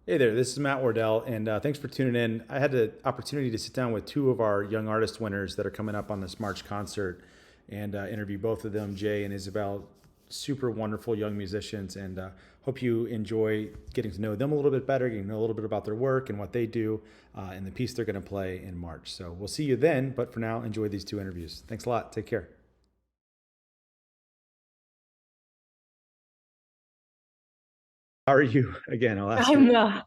Hey there, this is Matt Wardell, and thanks for tuning in. I had the opportunity to sit down with two of our young artist winners that are coming up on this March concert and interview both of them, Jay and Isabelle. Super wonderful young musicians, and hope you enjoy getting to know them a little bit better, getting to know a little bit about their work and what they do, and the piece they're going to play in March. So we'll see you then, but for now, enjoy these two interviews. Thanks a lot. Take care. How are you? Again, I'll ask her. I'm well. I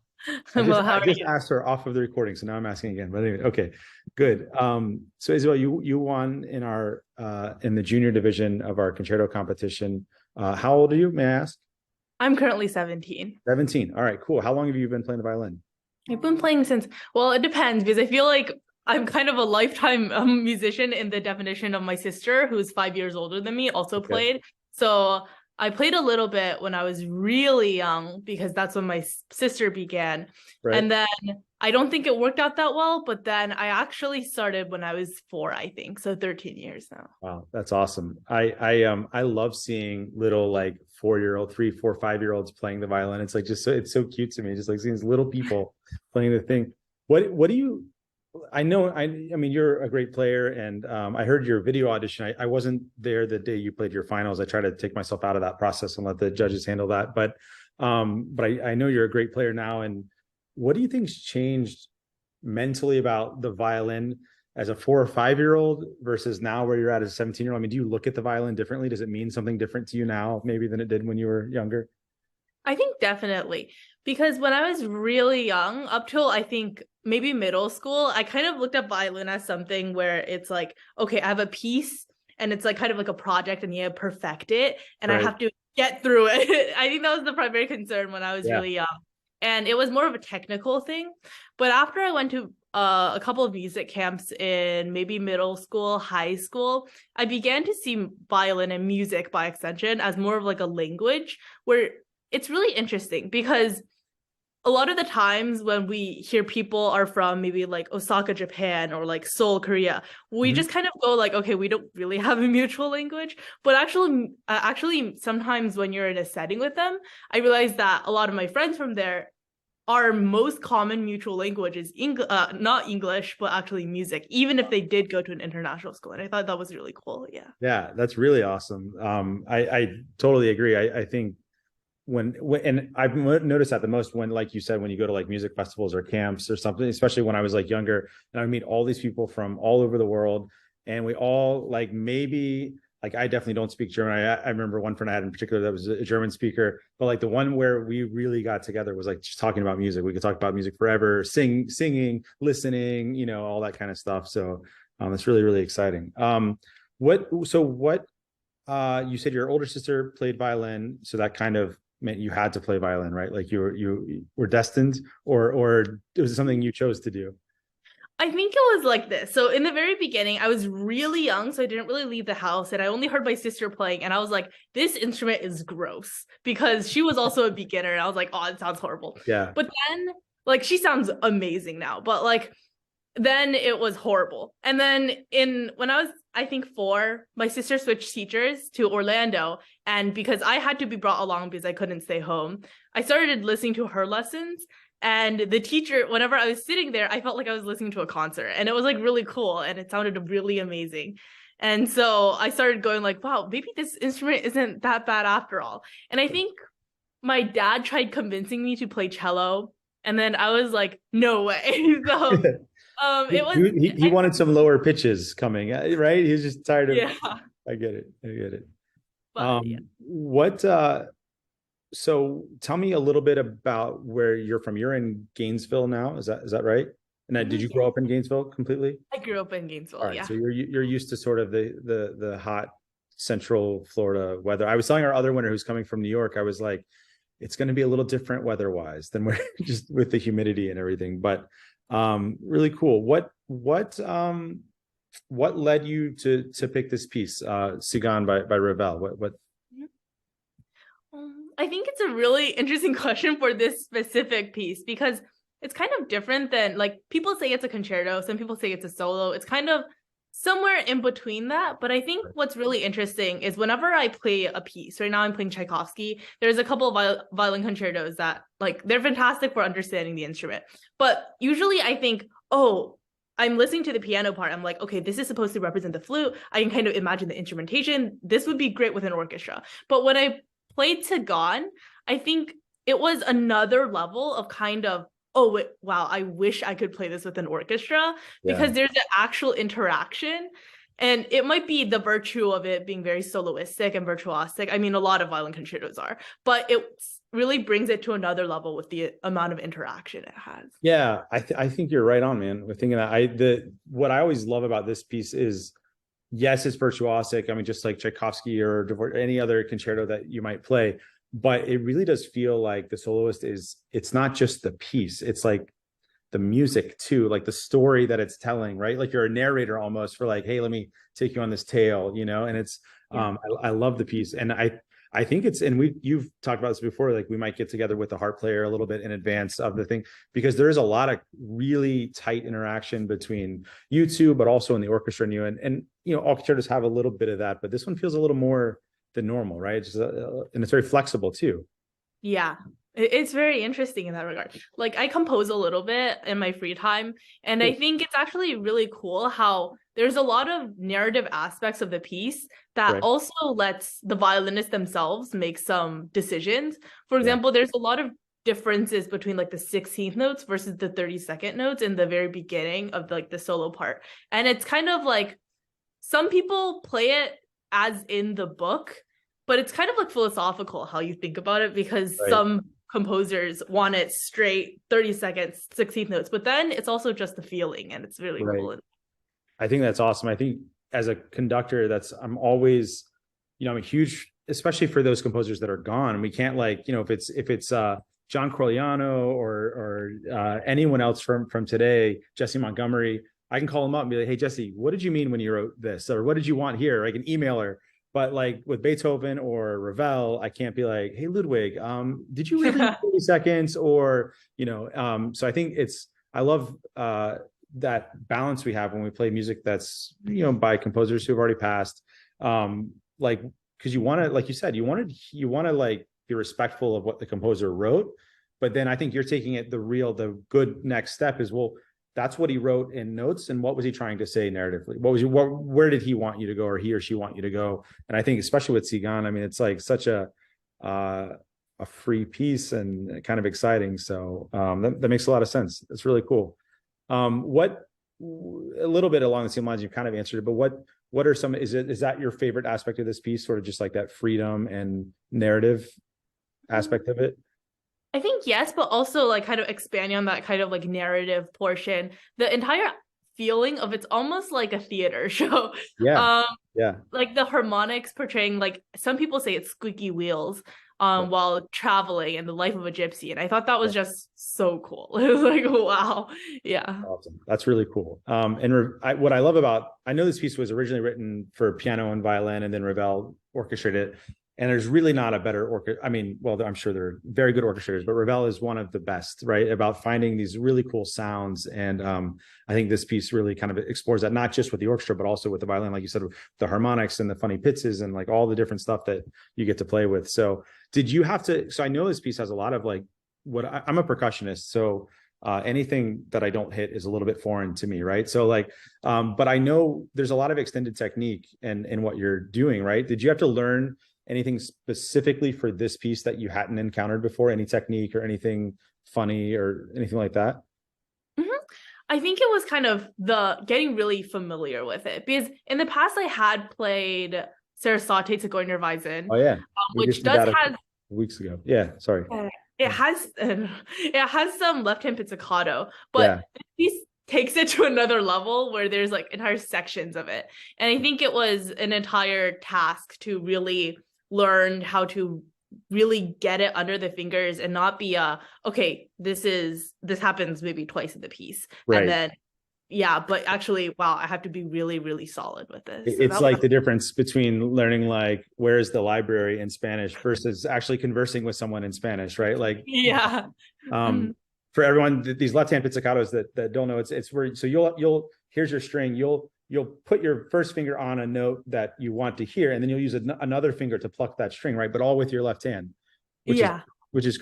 I'm just well. How I are just you? asked her off of the recording, so now I'm asking again. But anyway, okay, good. So Isabel, you won in our in the junior division of our concerto competition. How old are you? May I ask? I'm currently 17. 17. All right, cool. How long have you been playing the violin? I've been playing since, well, it depends because I feel like I'm kind of a lifetime musician in the definition of my sister, who's 5 years older than me, also Okay, played. So I played a little bit when I was really young because that's when my sister began. right. And then I don't think it worked out that well, but then I actually started when I was four, I think. So 13 years now. Wow, that's awesome. I love seeing little like 4-year-old, 3, 4, 5-year olds playing the violin. It's like just so it's so cute to me, just like seeing these little people playing the thing. What do you I know I mean you're a great player and I heard your video audition. I wasn't there the day you played your finals. I try to take myself out of that process and let the judges handle that. But I know you're a great player now. And what do you think's changed mentally about the violin as a 4 or 5-year old versus now where you're at as a 17-year old? I mean, do you look at the violin differently? Does it mean something different to you now, maybe than it did when you were younger? I think definitely because when I was really young, up till I think maybe middle school, I kind of looked at violin as something where it's like, okay, I have a piece and it's like kind of like a project and you perfect it and I Right. have to get through it. I think that was the primary concern when I was Yeah. really young. And it was more of a technical thing. But after I went to a couple of music camps in maybe middle school, high school, I began to see violin and music by extension as more of like a language where it's really interesting because a lot of the times when we hear people are from maybe like Osaka, Japan or like Seoul, Korea, we Mhm. just kind of go like, okay, we don't really have a mutual language. But actually, sometimes when you're in a setting with them, I realize that a lot of my friends from there, our most common mutual language is not English, but actually music, even if they did go to an international school. And I thought that was really cool. Yeah. Yeah, that's really awesome. I totally agree. I think and I've noticed that the most when, like you said, when you go to like music festivals or camps or something, especially when I was like younger, and I would meet all these people from all over the world, and we all like maybe like I definitely don't speak German. I remember one friend I had in particular that was a German speaker, but like the one where we really got together was like just talking about music. We could talk about music forever, singing, listening, all that kind of stuff. So it's really, really exciting. What you said your older sister played violin, so that kind of meant you had to play violin, right? Like you were destined, or was it something you chose to do? I think it was like this. So in the very beginning, I was really young, so I didn't really leave the house, and I only heard my sister playing, and I was like, "This instrument is gross," because she was also a beginner, and I was like, "Oh, it sounds horrible." Yeah. But then, like, she sounds amazing now, but like, then it was horrible. And then in when I was, I think four, my sister switched teachers to Orlando, and because I had to be brought along because I couldn't stay home, I started listening to her lessons. And the teacher, whenever I was sitting there, I felt like I was listening to a concert, and it was like really cool, and it sounded really amazing. And so I started going like, wow, maybe this instrument isn't that bad after all. And I think my dad tried convincing me to play cello, and then I was like, no way. So it was, He I, wanted some lower pitches coming, right? He was just tired of. yeah, I get it. I get it. but yeah. What? So tell me a little bit about where you're from. You're in Gainesville now. Is that right? And did you Yeah. grow up in Gainesville completely? I grew up in All Gainesville. right, Yeah. so you're used to sort of the hot central Florida weather. I was telling our other winner who's coming from New York, I was like, it's going to be a little different weather-wise than we're just with the humidity and everything. But really cool. What led you to pick this piece, Tzigane by Ravel? What I think it's a really interesting question for this specific piece because it's kind of different than like people say it's a concerto, some people say it's a solo. It's kind of somewhere in between that. But I think what's really interesting is whenever I play a piece, right now I'm playing Tchaikovsky, there's a couple of violin concertos that like they're fantastic for understanding the instrument. But usually I think, oh, I'm listening to the piano part. I'm like, okay, this is supposed to represent the flute. I can kind of imagine the instrumentation. This would be great with an orchestra. But when I played Tzigane, I think it was another level of kind of, oh, wow, I wish I could play this with an orchestra, because there's an actual interaction. And it might be the virtue of it being very soloistic and virtuosic. I mean, a lot of violin concertos are, but it really brings it to another level with the amount of interaction it has. Yeah, I think you're right on, man. We're thinking that what I always love about this piece is, yes, it's virtuosic. I mean, just like Tchaikovsky or any other concerto that you might play, but it really does feel like the soloist it's not just the piece, it's like the music too, like the story that it's telling, right? Like you're a narrator almost for like, hey, let me take you on this tale, and it's I love the piece. And I think it's, and you've talked about this before, like we might get together with the harp player a little bit in advance of the thing, because there is a lot of really tight interaction between you two, but also in the orchestra and you. And all concertos have a little bit of that, but this one feels a little more than normal, right? It's just, and it's very flexible too. Yeah, it's very interesting in that regard. Like I compose a little bit in my free time, and I think it's actually really cool how there's a lot of narrative aspects of the piece that also lets the violinists themselves make some decisions. For example, there's a lot of differences between like the 16th notes versus the 32nd notes in the very beginning of like the solo part. And it's kind of like some people play it as in the book, but it's kind of like philosophical how you think about it, because some composers want it straight 30 seconds 16th notes, but then it's also just the feeling, and it's really cool. I think that's awesome. I think as a conductor, I'm always, I'm a huge, especially for those composers that are gone. We can't like, if it's John Corigliano or anyone else from today, Jesse Montgomery, I can call him up and be like, hey, Jesse, what did you mean when you wrote this? Or what did you want here? I can email her. But like with Beethoven or Ravel, I can't be like, hey, Ludwig, did you really need 30 seconds? Or, so I think I love that balance we have when we play music that's, by composers who've already passed. Like, because you want to, like you said, you want to like be respectful of what the composer wrote. But then I think you're taking it the good next step is, well, that's what he wrote in notes, and what was he trying to say narratively? Where did he want you to go, or he or she want you to go? And I think especially with Tzigane, I mean, it's like such a free piece and kind of exciting. So that makes a lot of sense. It's really cool. A little bit along the same lines, you've kind of answered it, but what are some, is that your favorite aspect of this piece, sort of just like that freedom and narrative aspect of it? I think yes, but also like kind of expanding on that kind of like narrative portion, the entire feeling of it's almost like a theater show. Yeah. Like the harmonics portraying, like some people say it's squeaky wheels while traveling in the life of a gypsy. And I thought that was just so cool. It was like, wow. Yeah. Awesome. That's really cool. What I love I know this piece was originally written for piano and violin, and then Ravel orchestrated it. And there's really not a better orchestra. I mean, well, I'm sure there are very good orchestrators, but Ravel is one of the best, right? About finding these really cool sounds. And I think this piece really kind of explores that, not just with the orchestra, but also with the violin, like you said, the harmonics and the funny pizzes and like all the different stuff that you get to play with. So so I know this piece has a lot of like, I'm a percussionist. So anything that I don't hit is a little bit foreign to me, right? So like, but I know there's a lot of extended technique in what you're doing, right? Did you have to learn anything specifically for this piece that you hadn't encountered before? Any technique or anything funny or anything like that? I think it was kind of the getting really familiar with it, because in the past I had played Sarasate Zigeunerweisen. Oh yeah, which does have weeks ago. Yeah, sorry. It has some left-hand pizzicato, but this piece takes it to another level where there's like entire sections of it. And I think it was an entire task to really learn how to really get it under the fingers and not be okay, this happens maybe twice in the piece. Right. And then but actually, wow, I have to be really, really solid with this. So it's like the difference between learning like where's the library in Spanish versus actually conversing with someone in Spanish, right? Like for everyone, these left-hand pizzicatos that don't know, it's where, so you'll here's your string, you'll you'll put your first finger on a note that you want to hear, and then you'll use another finger to pluck that string, right? But all with your left hand, which Yeah. is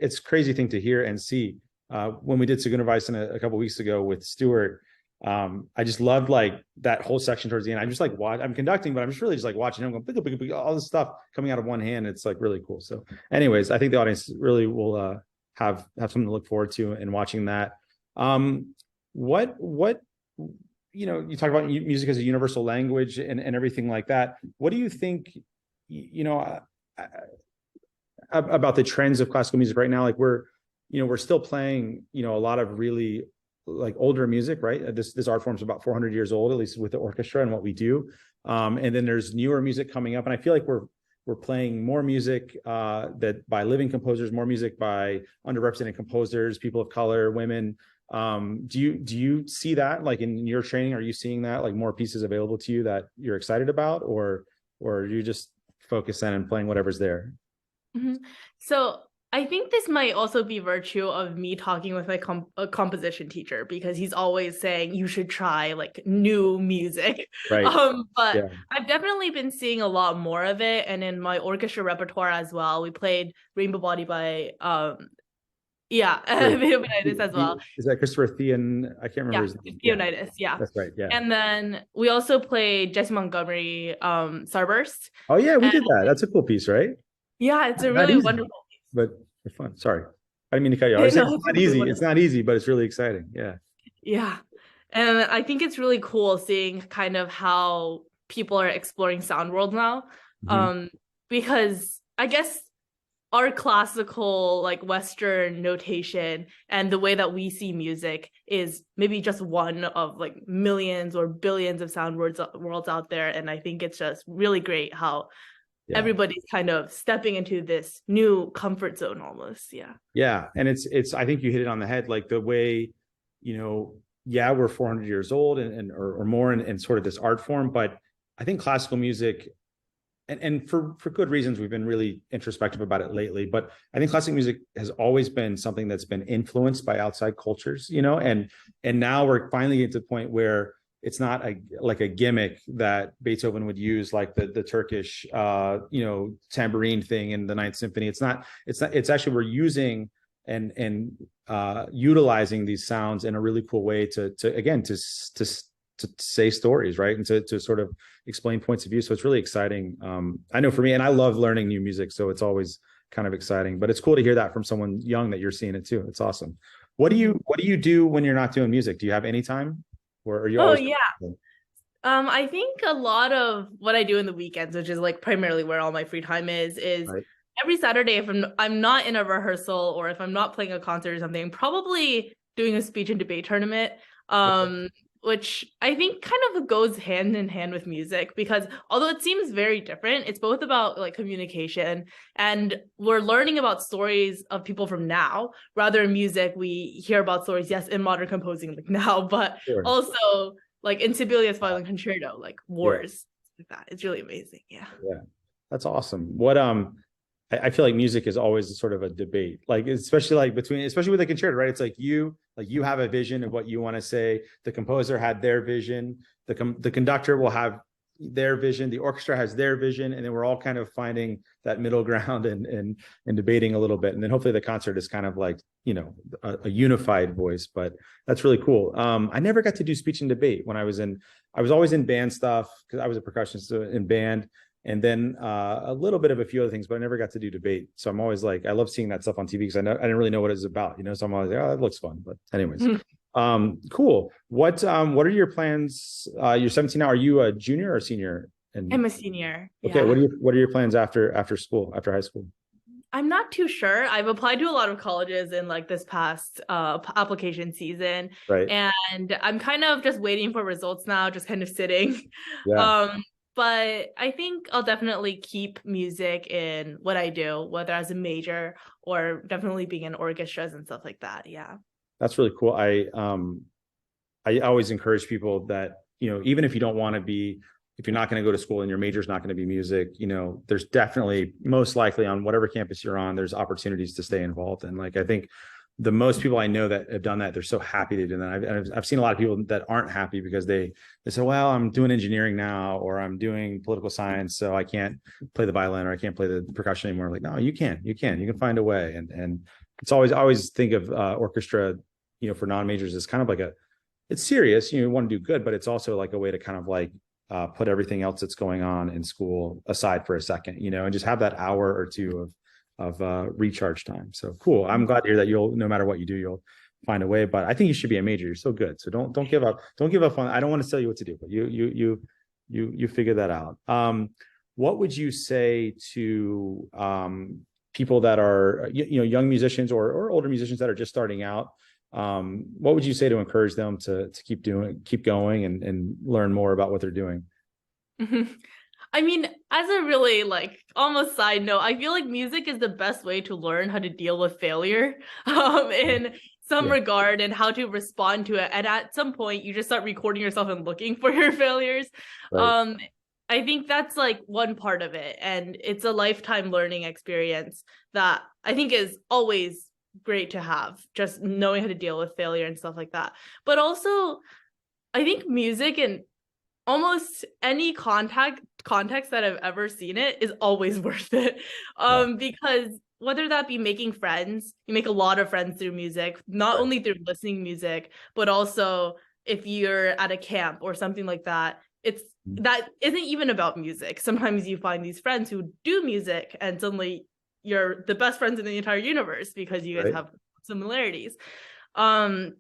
it's crazy thing to hear and see. When we did Tzigane a couple weeks ago with Stuart, I just loved like that whole section towards the end. I'm just like I'm conducting, but I'm just really just like watching him going all this stuff coming out of one hand. It's like really cool. So, anyways, I think the audience really will have something to look forward to in watching that. What you talk about music as a universal language and everything like that. What do you think? About the trends of classical music right now? Like we're still playing a lot of really like older music, right? This art form is about 400 years old, at least with the orchestra and what we do. And then there's newer music coming up, and I feel like we're playing more music that by living composers, more music by underrepresented composers, people of color, women. Do you see that like in your training? Are you seeing that like more pieces available to you that you're excited about, or are you just focused on and playing whatever's there? Mm-hmm. So I think this might also be virtue of me talking with my composition teacher, because he's always saying you should try like new music. Right. But Yeah. I've definitely been seeing a lot more of it, and in my orchestra repertoire as well. We played Rainbow Body by Leonidas as well. Is that Christopher Theon? I can't remember his name. Leonidas, yeah. That's right. Yeah. And then we also played Jesse Montgomery, Starburst. Oh yeah, we did that. That's a cool piece, right? Yeah, it's a really wonderful piece. But it's fun. Sorry. I didn't mean to cut you off. It's not easy. It's not easy, but it's really exciting. Yeah. Yeah. And I think it's really cool seeing kind of how people are exploring sound world now. Because I guess our classical like Western notation and the way that we see music is maybe just one of like millions or billions of sound worlds out there. And I think it's just really great how everybody's kind of stepping into this new comfort zone almost. Yeah. And it's I think you hit it on the head, like the way, we're 400 years old or more in sort of this art form, but I think classical music, and for good reasons, we've been really introspective about it lately, but I think classical music has always been something that's been influenced by outside cultures, and now we're finally getting to the point where it's not like a gimmick that Beethoven would use, like the Turkish, tambourine thing in the Ninth Symphony. It's actually we're using and utilizing these sounds in a really cool way to say stories, right? And to sort of explain points of view. So it's really exciting. I know for me, and I love learning new music, so it's always kind of exciting, but it's cool to hear that from someone young that you're seeing it too. It's awesome. What do you do when you're not doing music? Do you have any time? Or are you always I think a lot of what I do in the weekends, which is like primarily where all my free time is right. Every Saturday, if I'm not in a rehearsal or if I'm not playing a concert or something, probably doing a speech and debate tournament, which I think kind of goes hand in hand with music, because although it seems very different, it's both about like communication, and we're learning about stories of people from now. Rather in music, we hear about stories, yes, in modern composing like now, but also like in Sibelius Violin Concerto, like wars, like that. It's really amazing. Yeah. That's awesome. What I feel like music is always sort of a debate, like especially with the concerto, right? It's like you have a vision of what you want to say. The composer had their vision. The conductor will have their vision. The orchestra has their vision, and then we're all kind of finding that middle ground and debating a little bit. And then hopefully the concert is kind of like a unified voice. But that's really cool. I never got to do speech and debate when I was always in band stuff, because I was a percussionist in band. And then a little bit of a few other things, but I never got to do debate. So I'm always like, I love seeing that stuff on TV, because I didn't really know what it was about, So I'm always like, oh, that looks fun. But anyways, cool. What are your plans? You're 17 now. Are you a junior or a senior? I'm a senior. Okay. Yeah. What are your plans after school, after high school? I'm not too sure. I've applied to a lot of colleges in like this past application season, right? And I'm kind of just waiting for results now, just kind of sitting. Yeah. But I think I'll definitely keep music in what I do, whether as a major or definitely being in orchestras and stuff like that. Yeah. That's really cool. I always encourage people that, even if you don't want to be, if you're not going to go to school and your major is not going to be music, there's definitely, most likely on whatever campus you're on, there's opportunities to stay involved. And like, I think the most people I know that have done that, they're so happy to do that. I've seen a lot of people that aren't happy because they say, well, I'm doing engineering now, or I'm doing political science, so I can't play the violin or I can't play the percussion anymore. Like, no, you can find a way. And it's always, I always think of orchestra, for non-majors is kind of like it's serious, you want to do good, but it's also like a way to kind of like put everything else that's going on in school aside for a second, and just have that hour or two of recharge time. So cool. I'm glad to hear that no matter what you do, you'll find a way. But I think you should be a major. You're so good. So don't give up. Don't give up on. I don't want to tell you what to do, but you figure that out. What would you say to people that are young musicians or older musicians that are just starting out? What would you say to encourage them to keep going and learn more about what they're doing? I mean, as a really like almost side note, I feel like music is the best way to learn how to deal with failure in some regard and how to respond to it. And at some point, you just start recording yourself and looking for your failures. Right. I think that's like one part of it. And it's a lifetime learning experience that I think is always great to have, just knowing how to deal with failure and stuff like that. But also, I think music and almost any context that I've ever seen it is always worth it. Because whether that be making friends, you make a lot of friends through music, not only through listening music, but also if you're at a camp or something like that, that isn't even about music. Sometimes you find these friends who do music and suddenly you're the best friends in the entire universe because you guys have similarities. So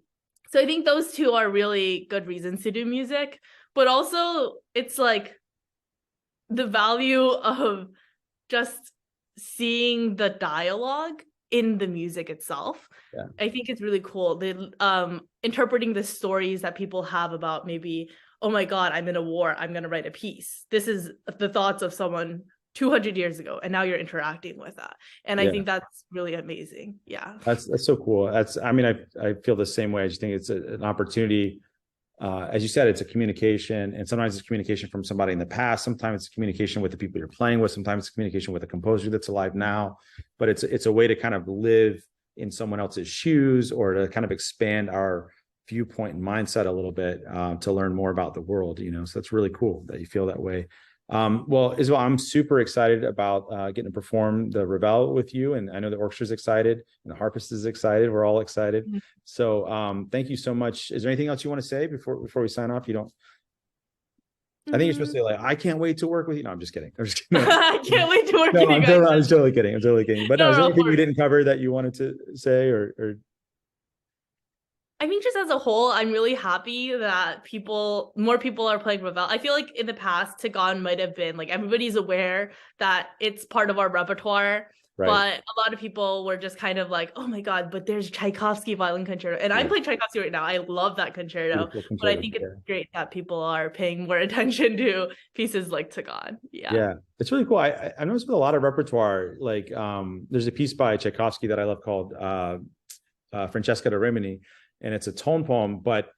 I think those two are really good reasons to do music. But also, it's like the value of just seeing the dialogue in the music itself. Yeah. I think it's really cool. Interpreting the stories that people have about maybe, oh my God, I'm in a war, I'm going to write a piece. This is the thoughts of someone 200 years ago, and now you're interacting with that. And I think that's really amazing. Yeah. That's so cool. I feel the same way. I just think it's an opportunity. As you said, it's a communication, and sometimes it's communication from somebody in the past. Sometimes it's communication with the people you're playing with. Sometimes it's communication with a composer that's alive now. But it's a way to kind of live in someone else's shoes, or to kind of expand our viewpoint and mindset a little bit to learn more about the world. So that's really cool that you feel that way. Well, Isabelle, I'm super excited about getting to perform the Ravel with you, and I know the orchestra's excited and the harpist is excited. We're all excited. Mm-hmm. So thank you so much. Is there anything else you want to say before we sign off? You don't? I think you're supposed to say like, I can't wait to work with you. No, I'm just kidding. I can't wait to work with you guys. I'm totally kidding. But no, is there anything we didn't cover that you wanted to say or I think just as a whole, I'm really happy that more people are playing Ravel. I feel like in the past, Tzigane might have been like, everybody's aware that it's part of our repertoire, but a lot of people were just kind of like, oh my God, but there's Tchaikovsky Violin Concerto. And I'm playing Tchaikovsky right now. I love that concerto, but I think it's great that people are paying more attention to pieces like Tzigane. Yeah, it's really cool. I noticed with a lot of repertoire, like there's a piece by Tchaikovsky that I love called Francesca da Rimini. And it's a tone poem, but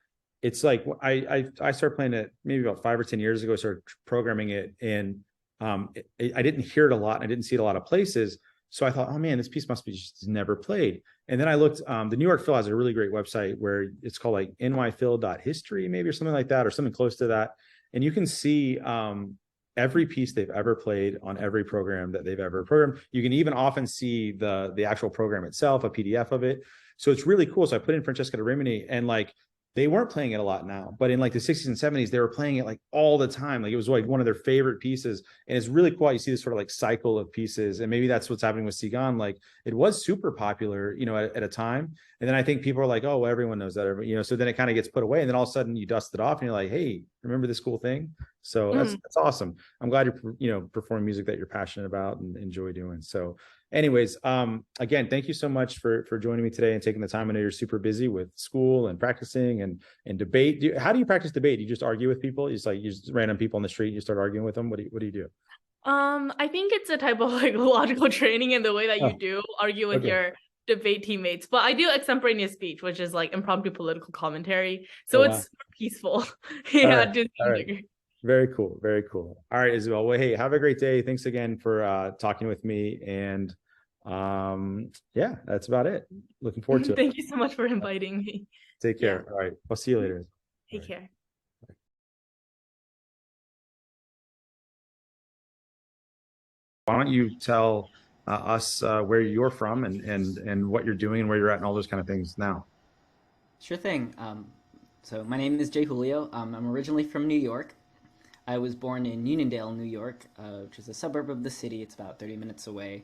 it's like I started playing it maybe about 5 or 10 years ago. I started programming it, and I didn't hear it a lot, and I didn't see it a lot of places. So I thought, oh man, this piece must be just never played. And then I looked. The New York Phil has a really great website where it's called like nyphil.history maybe, or something like that, or something close to that. And you can see every piece they've ever played on every program that they've ever programmed. You can even often see the actual program itself, a PDF of it. So it's really cool. So I put in Francesca da Rimini, and like they weren't playing it a lot now, but in like the 60s and 70s, they were playing it like all the time. Like it was like one of their favorite pieces. And it's really cool. You see this sort of like cycle of pieces. And maybe that's what's happening with Tzigane. Like it was super popular, at a time. And then I think people are like, oh, well, everyone knows that, so then it kind of gets put away. And then all of a sudden you dust it off and you're like, hey, remember this cool thing? So that's awesome. I'm glad you're, performing music that you're passionate about and enjoy doing. So anyways, again, thank you so much for joining me today and taking the time. I know you're super busy with school and practicing and debate. How do you practice debate? Do you just argue with people? You just random people on the street, you start arguing with them? What do you do? I think it's a type of like logical training in the way that you do argue with your debate teammates, but I do extemporaneous speech, which is like impromptu political commentary. So it's peaceful. All right. Very cool. Very cool. All right, Isabelle. Well, hey, have a great day. Thanks again for talking with me. And Yeah, that's about it. Looking forward to it. Thank you so much for inviting me. Take Yeah, care. All right. I'll see you later. All take right. care. Why don't you tell us where you're from and what you're doing and where you're at and all those kind of things now? Sure thing. So my name is Jay Julio. I'm originally from New York. I was born in Uniondale, New York, which is a suburb of the city. It's about 30 minutes away.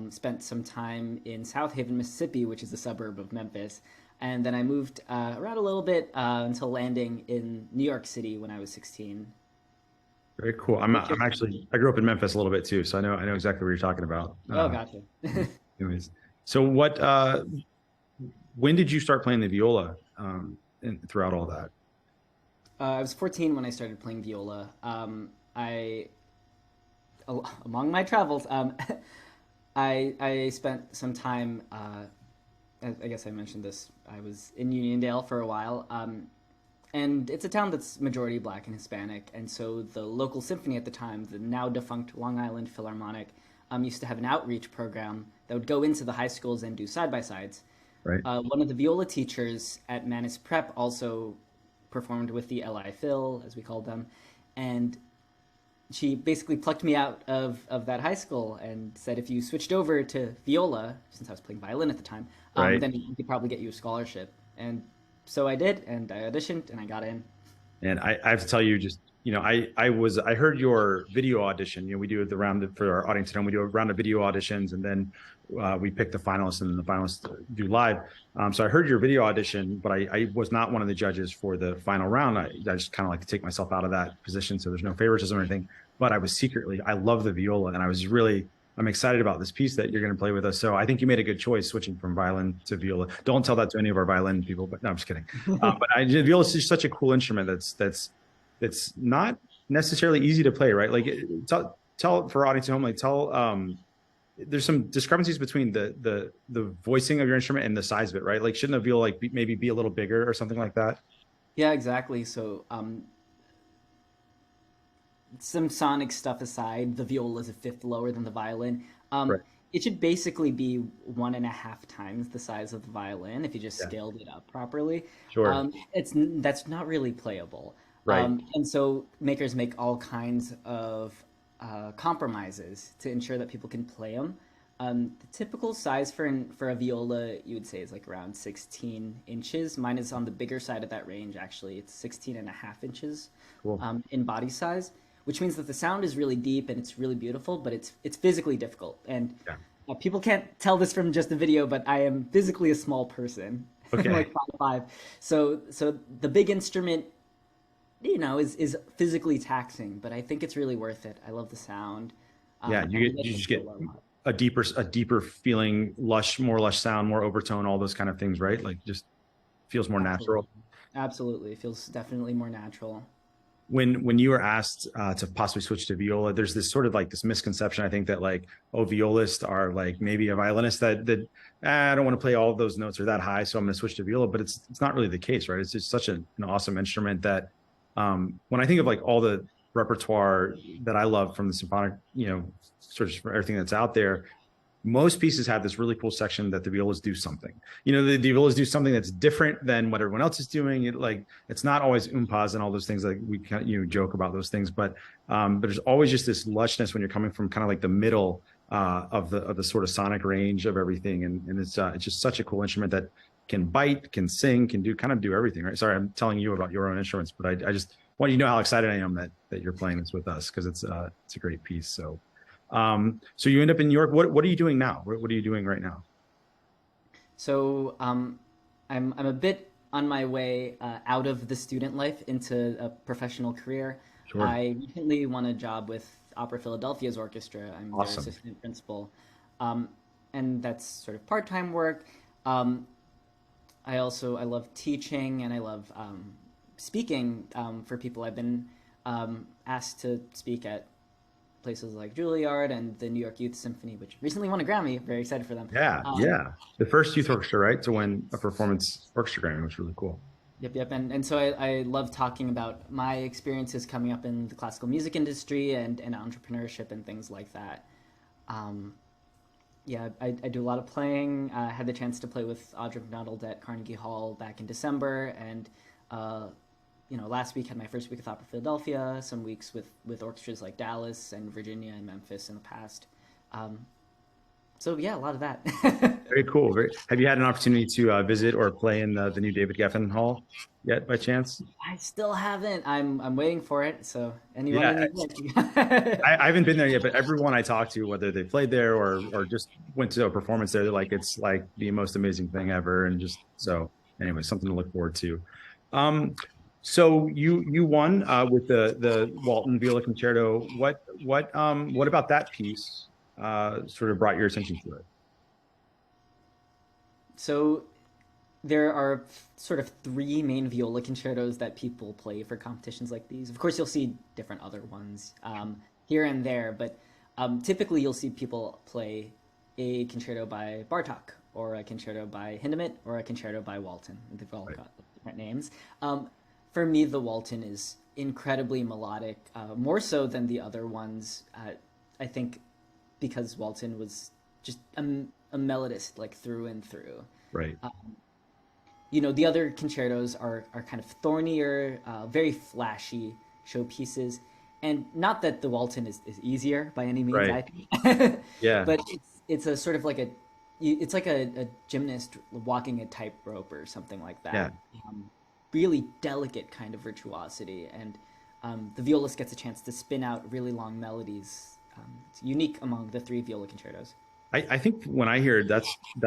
Spent some time in South Haven, Mississippi, which is a suburb of Memphis. And then I moved around a little bit until landing in New York City when I was 16. Very cool. I'm actually I grew up in Memphis a little bit too, so I know exactly what you're talking about. Oh, gotcha. Anyways, so what when did you start playing the viola throughout all that? I was 14 when I started playing viola. Among my travels, I spent some time. I guess I mentioned this. I was in Uniondale for a while, and it's a town that's majority Black and Hispanic. And so the local symphony at the time, the now defunct Long Island Philharmonic, used to have an outreach program that would go into the high schools and do side by sides. Right. One of the viola teachers at Manus Prep also performed with the LI Phil, as we called them, and she basically plucked me out of that high school and said, if you switched over to viola, since I was playing violin at the time, Right. then we could probably get you a scholarship. And so I did, and I auditioned, and I got in. And I have to tell you, just I heard your video audition. We do the round for our audience at home. We do a round of video auditions, and then we pick the finalists, and then the finalists do live. So I heard your video audition, but I was not one of the judges for the final round. I just kind of like to take myself out of that position, so there's no favoritism or anything. But I was secretly, I love the viola, and I'm excited about this piece that you're going to play with us. So I think you made a good choice switching from violin to viola. Don't tell that to any of our violin people, but no, I'm just kidding. But viola is just such a cool instrument that's not necessarily easy to play, right? Like tell for our audience at home, like there's some discrepancies between the voicing of your instrument and the size of it, right? Like shouldn't a viola maybe be a little bigger or something like that? Yeah, exactly. So some sonic stuff aside, the viola is a fifth lower than the violin. Right. It should basically be 1.5 times the size of the violin if you just Yeah. scaled it up properly. Sure. That's not really playable. Right. And so makers make all kinds of compromises to ensure that people can play them. The typical size for a viola, you would say, is like around 16 inches. Mine is on the bigger side of that range, actually. It's 16.5 inches Cool. in body size, which means that the sound is really deep and it's really beautiful, but it's physically difficult. And Yeah. people can't tell this from just the video, but I am physically a small person. Okay. I'm like 5'5". So the big instrument, is physically taxing, but I think it's really worth it. I love the sound. Yeah, you just get a deeper feeling, more lush sound, more overtone, all those kind of things, right? Like just feels more natural. Absolutely. It feels definitely more natural. When you were asked to possibly switch to viola, there's this sort of like this misconception, I think, that like, oh, violists are like maybe a violinist that I don't want to play all of those notes or that high, so I'm going to switch to viola. But it's not really the case, right? It's just such an awesome instrument that when I think of like all the repertoire that I love from the symphonic, sort of everything that's out there, most pieces have this really cool section that the violas do something. The violas do something that's different than what everyone else is doing. It's not always umpas and all those things, like we kind of, joke about those things, but there's always just this lushness when you're coming from kind of like the middle of the sort of sonic range of everything, and it's just such a cool instrument that can bite, can sing, can do everything. Right? Sorry, I'm telling you about your own instruments, but I just want you to know how excited I am that you're playing this with us, because it's a great piece. So. So you end up in New York. What are you doing now? What are you doing right now? So I'm a bit on my way out of the student life into a professional career. Sure. I recently won a job with Opera Philadelphia's orchestra. I'm their Awesome. assistant principal, and that's sort of part-time work. I love teaching, and I love speaking for people. I've been asked to speak at places like Juilliard and the New York Youth Symphony, which recently won a Grammy. Very excited for them. Yeah, yeah. The first youth orchestra, right, to win a performance orchestra Grammy, was really cool. Yep. And so I love talking about my experiences coming up in the classical music industry and entrepreneurship and things like that. Yeah, I do a lot of playing. I had the chance to play with Audra McDonald at Carnegie Hall back in December, and uh, last week had my first week with Opera Philadelphia. Some weeks with orchestras like Dallas and Virginia and Memphis in the past. Um, so yeah, a lot of that. Very cool. Have you had an opportunity to visit or play in the new David Geffen Hall yet, by chance? I still haven't. I'm waiting for it. So anyone in Yeah, New York. I haven't been there yet, but everyone I talk to, whether they played there or just went to a performance there, they're like, it's like the most amazing thing ever. And just so anyway, something to look forward to. So you won with the Walton Viola Concerto. What about that piece sort of brought your attention to it? So there are sort of three main viola concertos that people play for competitions like these. Of course, you'll see different other ones here and there, but typically you'll see people play a concerto by Bartok, or a concerto by Hindemith, or a concerto by Walton. They've all got different names. For me, the Walton is incredibly melodic, more so than the other ones. I think because Walton was just a melodist, like through and through. Right. The other concertos are kind of thornier, very flashy showpieces. And not that the Walton is easier by any means, Right. I think. Yeah. But it's a sort of like it's like a gymnast walking a tightrope or something like that. Yeah. Really delicate kind of virtuosity. And the violist gets a chance to spin out really long melodies. It's unique among the three viola concertos. I think when I hear that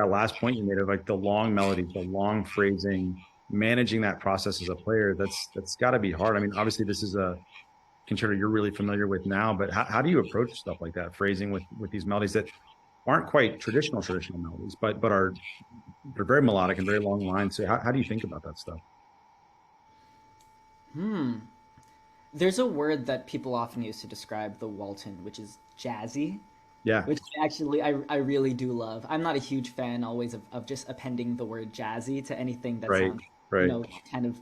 last point you made of like the long melodies, the long phrasing, managing that process as a player, that's got to be hard. I mean, obviously this is a concerto you're really familiar with now, but how do you approach stuff like that, phrasing with these melodies that aren't quite traditional melodies, but they're very melodic and very long lines. So how do you think about that stuff? There's a word that people often use to describe the Walton, which is jazzy. Yeah. Which actually I really do love. I'm not a huge fan always of just appending the word jazzy to anything that Right. sounds, Right. kind of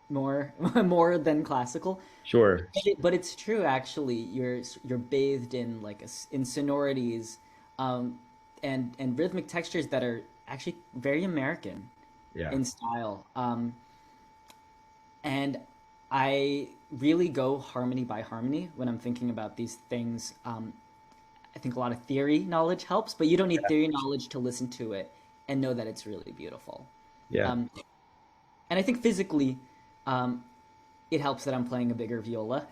more more than classical. Sure. But it's true actually. You're bathed in in sonorities, and rhythmic textures that are actually very American Yeah. in style. And I really go harmony by harmony when I'm thinking about these things. I think a lot of theory knowledge helps, but you don't need theory knowledge to listen to it and know that it's really beautiful. Yeah. And I think physically, it helps that I'm playing a bigger viola.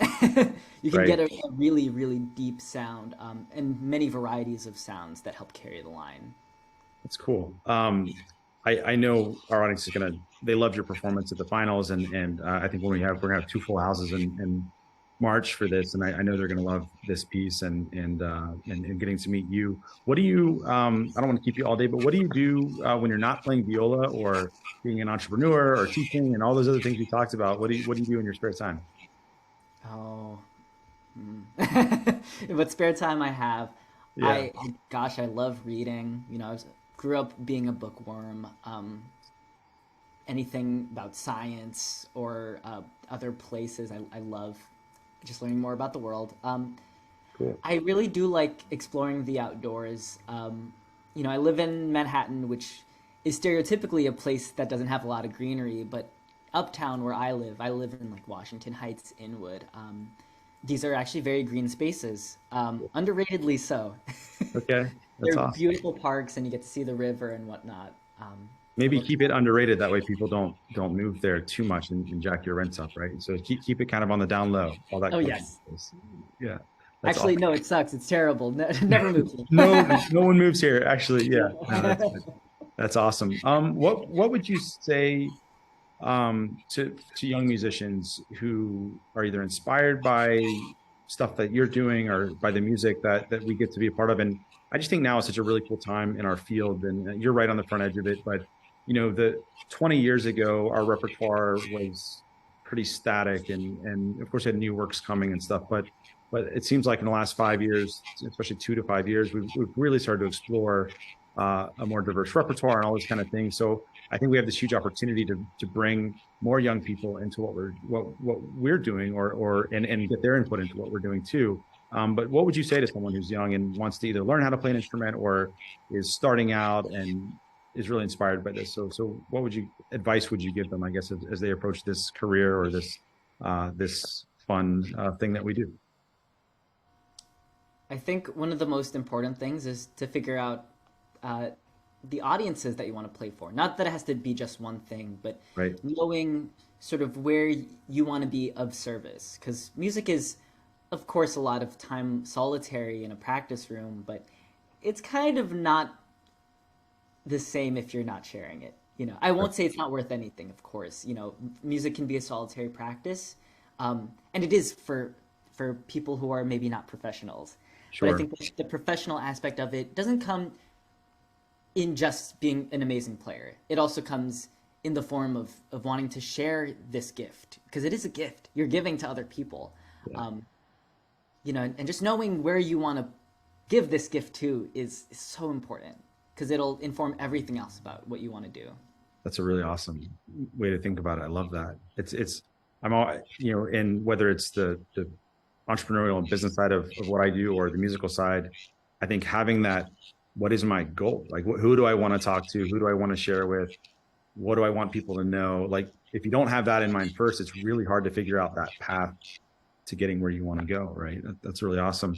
You can Right. get a really, really deep sound, and many varieties of sounds that help carry the line. That's cool. I know our audience they loved your performance at the finals, and I think we're gonna have two full houses in March for this, and I know they're gonna love this piece and getting to meet you. What do you? I don't want to keep you all day, but what do you do when you're not playing viola or being an entrepreneur or teaching and all those other things we talked about? What do you do in your spare time? Oh, what spare time I have, Yeah. gosh, I love reading. Grew up being a bookworm. Anything about science or other places, I love just learning more about the world. Cool. I really do like exploring the outdoors. I live in Manhattan, which is stereotypically a place that doesn't have a lot of greenery, but uptown where I live in like Washington Heights, Inwood. These are actually very green spaces, underratedly so. Okay. That's They're awesome. beautiful parks, and you get to see the river and whatnot. Maybe keep it underrated. That way people don't move there too much and jack your rents up, right? So keep it kind of on the down low. All that. Oh cool yes. stuff. Yeah. That's Actually, awesome. no, it sucks. It's terrible. Never move here. No one moves here. Actually, yeah. No, that's awesome. What would you say to young musicians who are either inspired by stuff that you're doing or by the music that we get to be a part of? And I just think now is such a really cool time in our field, and you're right on the front edge of it. But the 20 years ago, our repertoire was pretty static, and of course had new works coming and stuff. But it seems like in the last 5 years, especially 2 to 5 years, we've really started to explore a more diverse repertoire and all this kind of thing. So I think we have this huge opportunity to bring more young people into what we're doing, or and get their input into what we're doing too. But what would you say to someone who's young and wants to either learn how to play an instrument or is starting out and is really inspired by this? So what advice would you give them, I guess, as they approach this career or this fun thing that we do? I think one of the most important things is to figure out the audiences that you want to play for. Not that it has to be just one thing, but Right. knowing sort of where you want to be of service. Because music is, of course, a lot of time solitary in a practice room, but it's kind of not the same if you're not sharing it. I won't say it's not worth anything, of course. Music can be a solitary practice, and it is for people who are maybe not professionals. But I Sure. think the professional aspect of it doesn't come in just being an amazing player. It also comes in the form of wanting to share this gift, because it is a gift you're giving to other people. Yeah. And just knowing where you want to give this gift to is so important, because it'll inform everything else about what you want to do. That's a really awesome way to think about it. I love that. I'm all, in whether it's the entrepreneurial and business side of what I do or the musical side, I think having that, what is my goal? Like, who do I want to talk to? Who do I want to share with? What do I want people to know? Like, if you don't have that in mind first, it's really hard to figure out that path to getting where you want to go. Right. That's really awesome.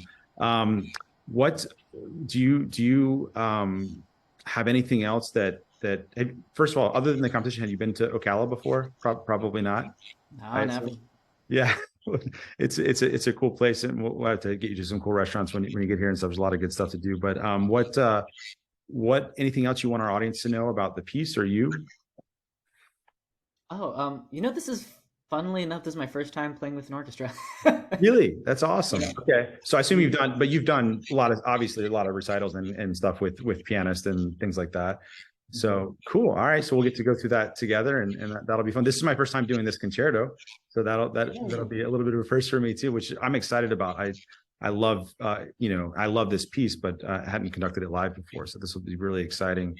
What do you have anything else that first of all, other than the competition, have you been to Ocala before? Probably not. No, never. Yeah, it's a cool place, and we'll have to get you to some cool restaurants when you get here and stuff. There's a lot of good stuff to do. But what anything else you want our audience to know about the piece or you? Oh, this is, funnily enough, this is my first time playing with an orchestra. Really? That's awesome. Yeah. Okay, so I assume you've done obviously a lot of recitals and stuff with pianists and things like that. So cool. All right. So we'll get to go through that together, and that'll be fun. This is my first time doing this concerto, so that'll be a little bit of a first for me too, which I'm excited about. I love I love this piece, but I hadn't conducted it live before, so this will be really exciting.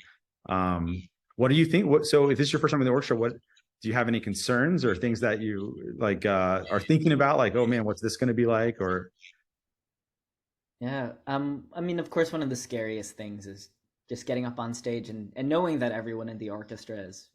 What do you think? So if this is your first time in the orchestra, what do you have any concerns or things that you like are thinking about? Like, oh man, what's this going to be like? Or Yeah. I mean, of course, one of the scariest things is just getting up on stage and knowing that everyone in the orchestra is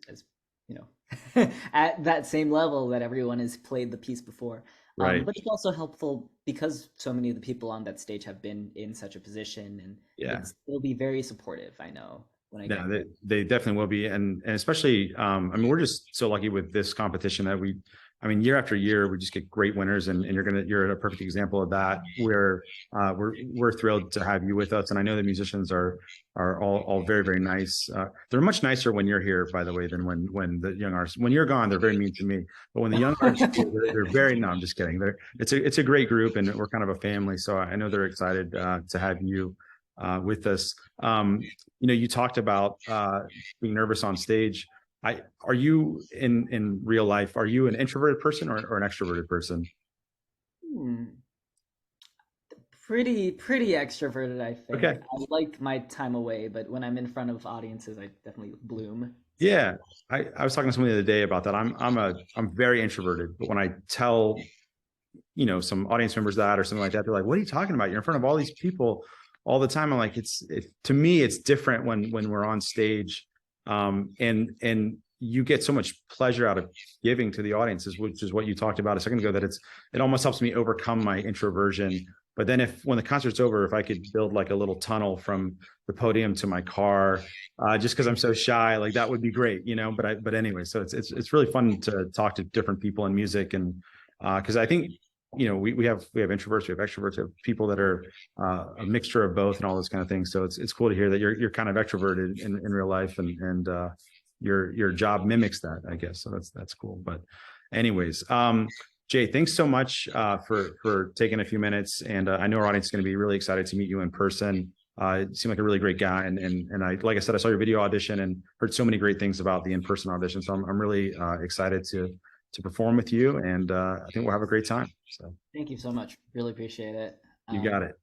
at that same level that everyone has played the piece before. Right. But it's also helpful because so many of the people on that stage have been in such a position, and Yeah. it'll be very supportive, I know, when I Yeah, get they definitely will be, and especially, I mean, we're just so lucky with this competition that year after year, we just get great winners, and you're a perfect example of that. Where we're thrilled to have you with us, and I know the musicians are all very, very nice. They're much nicer when you're here, by the way, than when the young are. When you're gone, they're very mean to me, but when the young are, they're very. No, I'm just kidding. It's a great group, and we're kind of a family, so I know they're excited to have you with us. You talked about being nervous on stage. Are you in real life? Are you an introverted person or an extroverted person? Hmm. Pretty extroverted, I think. Okay. I like my time away, but when I'm in front of audiences, I definitely bloom. Yeah, I was talking to somebody the other day about that. I'm very introverted, but when I tell some audience members that or something like that, they're like, "What are you talking about? You're in front of all these people all the time." I'm like, to me, it's different when we're on stage, and you get so much pleasure out of giving to the audiences, which is what you talked about a second ago. That it almost helps me overcome my introversion. But then when the concert's over, if I could build like a little tunnel from the podium to my car, just because I'm so shy, like that would be great, But anyway, so it's really fun to talk to different people in music, and because I think we have introverts, we have extroverts, we have people that are a mixture of both and all those kind of things. So it's cool to hear that you're kind of extroverted in real life, and your job mimics that, I guess. So that's cool. But anyways, Jay, thanks so much for taking a few minutes, and I know our audience is going to be really excited to meet you in person. You seem like a really great guy, and I, like I said, I saw your video audition and heard so many great things about the in-person audition. So I'm really excited to perform with you, and I think we'll have a great time. So Thank you so much. Really appreciate it. you got it.